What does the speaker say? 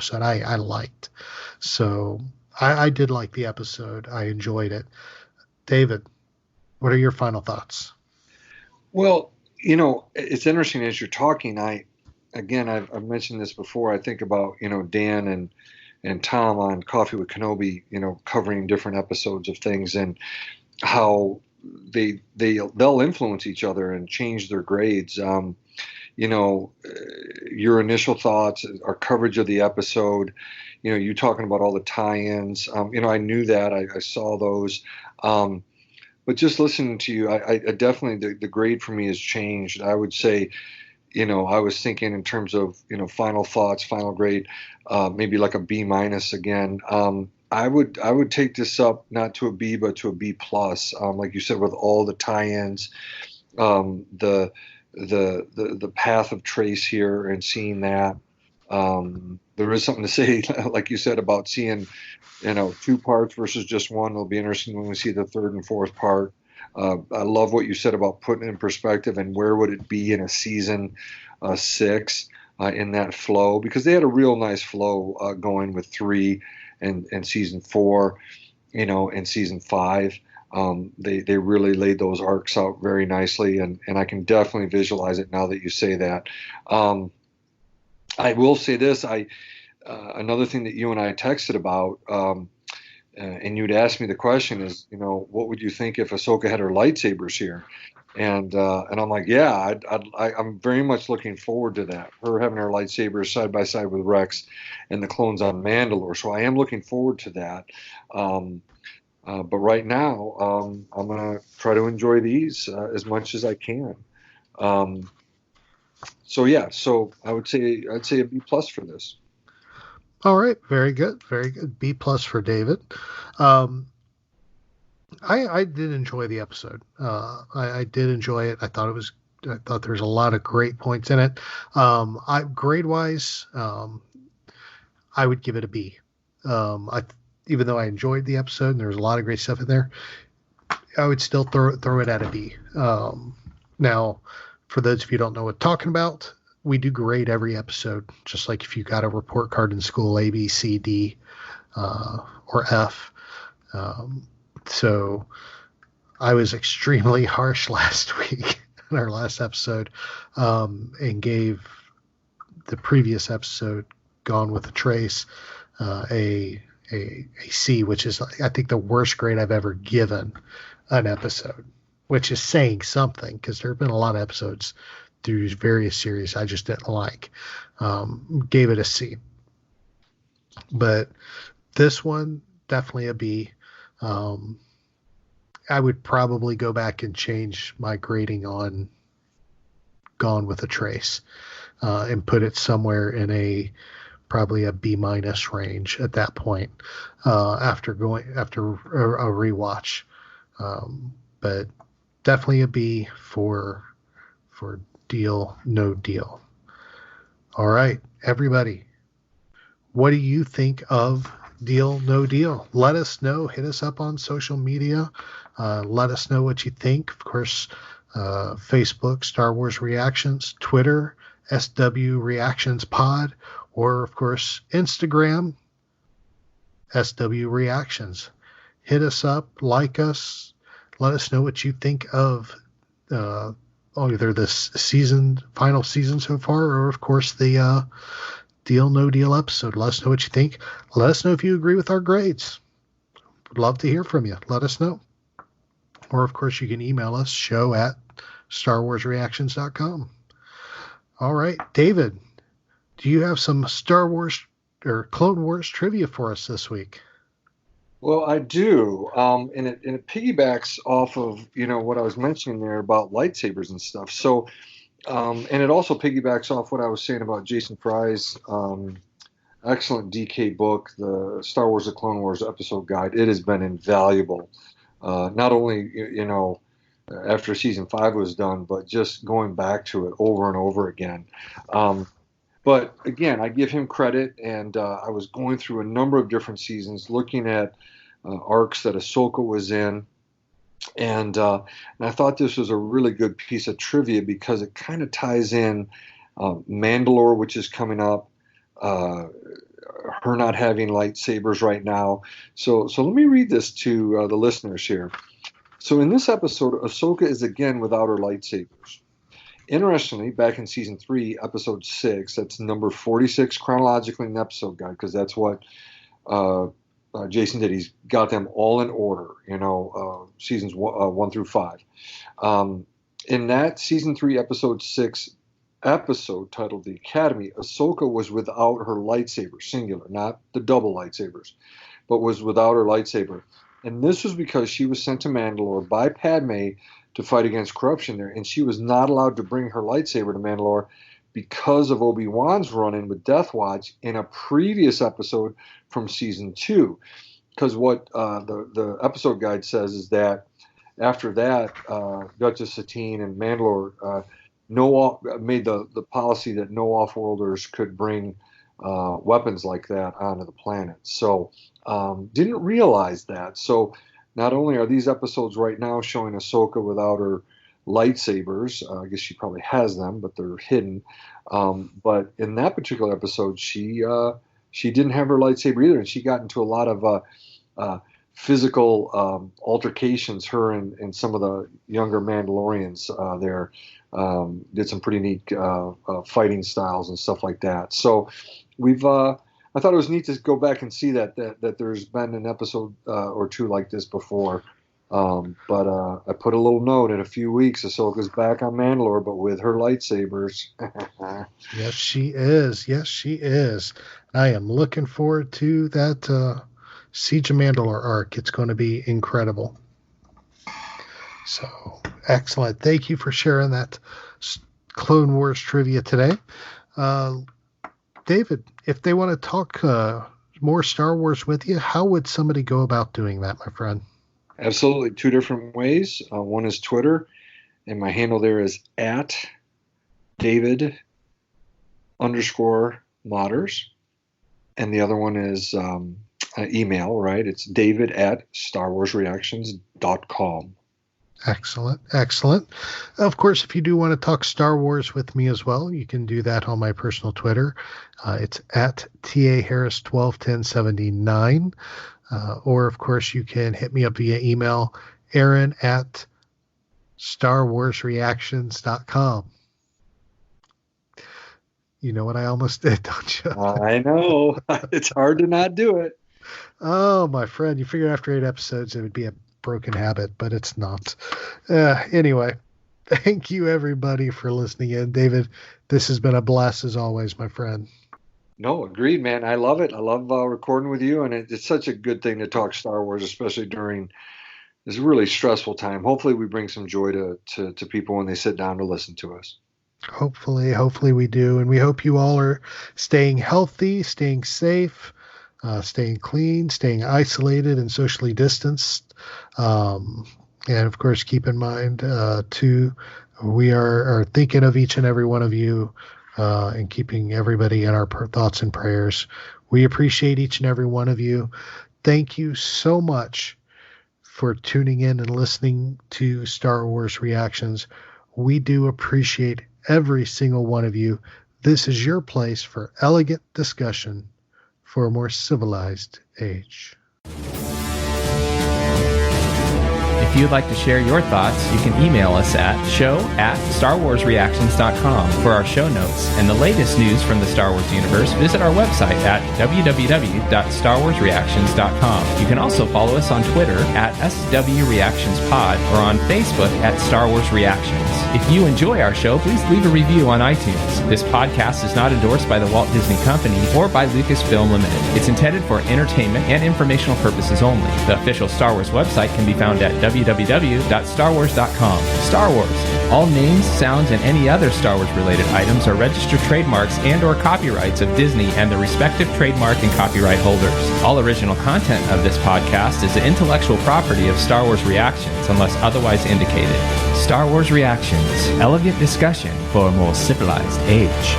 episode I liked. So I did like the episode. I enjoyed it. David, what are your final thoughts? Well, it's interesting as you're talking. I've mentioned this before. I think about Dan and Tom on Coffee with Kenobi, covering different episodes of things and how they'll influence each other and change their grades. Your initial thoughts, our coverage of the episode, you talking about all the tie-ins. I knew that. I saw those. But just listening to you, I definitely, the grade for me has changed. I would say, I was thinking in terms of, final thoughts, final grade, maybe like a B minus again. I would take this up not to a B, but to a B plus. Like you said, with all the tie-ins, the path of Trace here and seeing that. There is something to say, like you said, about seeing, two parts versus just one. It'll be interesting when we see the third and fourth part. I love what you said about putting it in perspective and where would it be in a season 6 in that flow, because they had a real nice flow going with 3 and season 4, and season 5. They really laid those arcs out very nicely, and I can definitely visualize it now that you say that. I will say this, another thing that you and I texted about, and you'd asked me the question is, what would you think if Ahsoka had her lightsabers here? And I'm like, yeah, I'm very much looking forward to that. Her having her lightsabers side by side with Rex and the clones on Mandalore. So I am looking forward to that. But right now, I'm gonna try to enjoy these as much as I can. So yeah, so I'd say a B plus for this. All right, very good, very good. B plus for David. Um, I did enjoy the episode. I did enjoy it. I thought there was a lot of great points in it. Grade wise, I would give it a B. Even though I enjoyed the episode and there was a lot of great stuff in there, I would still throw it at a B. Now, for those of you who don't know what I'm talking about, we do grade every episode, just like if you got a report card in school, A, B, C, D, or F. So I was extremely harsh last week in our last episode, and gave the previous episode, Gone with a Trace, a C, which is, I think, the worst grade I've ever given an episode, which is saying something, because there have been a lot of episodes through various series I just didn't like. Gave it a C. But this one, definitely a B. I would probably go back and change my grading on Gone with a Trace, and put it somewhere in probably a B minus range at that point, after a rewatch. But definitely a B for Deal No Deal. All right, everybody, what do you think of Deal No Deal? Let us know. Hit us up on social media. Let us know what you think. Of course, Facebook, Star Wars Reactions, Twitter, SW Reactions Pod, or of course, Instagram, SW Reactions. Hit us up, like us, let us know what you think of either this final season so far, or of course the Deal No Deal episode. Let us know what you think. Let us know if you agree with our grades. Would love to hear from you. Let us know. Or of course you can email us, show@starwarsreactions.com. All right, David, do you have some Star Wars or Clone Wars trivia for us this week? Well, I do, and it piggybacks off of what I was mentioning there about lightsabers and stuff. So, and it also piggybacks off what I was saying about Jason Fry's excellent DK book, the Star Wars: The Clone Wars episode guide. It has been invaluable, not only after season 5 was done, but just going back to it over and over again. But again, I give him credit, and I was going through a number of different seasons, looking at arcs that Ahsoka was in, and I thought this was a really good piece of trivia because it kind of ties in Mandalore, which is coming up, her not having lightsabers right now. So let me read this to the listeners here. So in this episode, Ahsoka is again without her lightsabers. Interestingly, back in season 3, episode 6, that's number 46 chronologically in the episode guide, because that's what Jason did. He's got them all in order, seasons 1 through 5. In that season 3, episode 6 episode titled The Academy, Ahsoka was without her lightsaber, singular, not the double lightsabers, but was without her lightsaber. And this was because she was sent to Mandalore by Padme to fight against corruption there, and she was not allowed to bring her lightsaber to Mandalore because of Obi-Wan's run-in with Death Watch in a previous episode from season 2. Because what the episode guide says is that after that, Duchess Satine and Mandalore made the policy that no off-worlders could bring weapons like that onto the planet. So didn't realize that. So not only are these episodes right now showing Ahsoka without her lightsabers, I guess she probably has them, but they're hidden. But in that particular episode, she didn't have her lightsaber either, and she got into a lot of physical altercations. Her and some of the younger Mandalorians there did some pretty neat fighting styles and stuff like that. So I thought it was neat to go back and see that there's been an episode or two like this before. But I put a little note in a few weeks. Ahsoka's back on Mandalore, but with her lightsabers. Yes, she is. Yes, she is. I am looking forward to that Siege of Mandalore arc. It's going to be incredible. So, excellent. Thank you for sharing that Clone Wars trivia today. David, if they want to talk more Star Wars with you, how would somebody go about doing that, my friend? Absolutely. 2 different ways. One is Twitter, and my handle there is @David_Modders. And the other one is email, right? It's david@starwarsreactions.com. Excellent. Excellent. Of course, if you do want to talk Star Wars with me as well, you can do that on my personal Twitter. It's @TAHarris121079. Or, of course, you can hit me up via email, aaron@starwarsreactions.com. You know what I almost did, don't you? I know. It's hard to not do it. Oh, my friend, you figured after 8 episodes it would be a broken habit, but it's not. Anyway, thank you, everybody, for listening in. David, this has been a blast as always, my friend. No, agreed, man. I love it. I love recording with you, and it's such a good thing to talk Star Wars, especially during this really stressful time. Hopefully we bring some joy to people when they sit down to listen to us. Hopefully we do, and we hope you all are staying healthy, staying safe, staying clean, staying isolated and socially distanced. And of course, keep in mind, too, we are thinking of each and every one of you and keeping everybody in our thoughts and prayers. We appreciate each and every one of you. Thank you so much for tuning in and listening to Star Wars Reactions. We do appreciate every single one of you. This is your place for elegant discussion for a more civilized age. If you'd like to share your thoughts, you can email us at show@starwarsreactions.com for our show notes and the latest news from the Star Wars universe. Visit our website at www.starwarsreactions.com. You can also follow us on Twitter at SWReactionsPod or on Facebook at Star Wars Reactions. If you enjoy our show, please leave a review on iTunes. This podcast is not endorsed by the Walt Disney Company or by Lucasfilm Limited. It's intended for entertainment and informational purposes only. The official Star Wars website can be found at www.starwars.com. Star Wars. All names, sounds, and any other Star Wars-related items are registered trademarks and or copyrights of Disney and the respective trademark and copyright holders. All original content of this podcast is the intellectual property of Star Wars Reactions unless otherwise indicated. Star Wars Reactions. Elegant discussion for a more civilized age.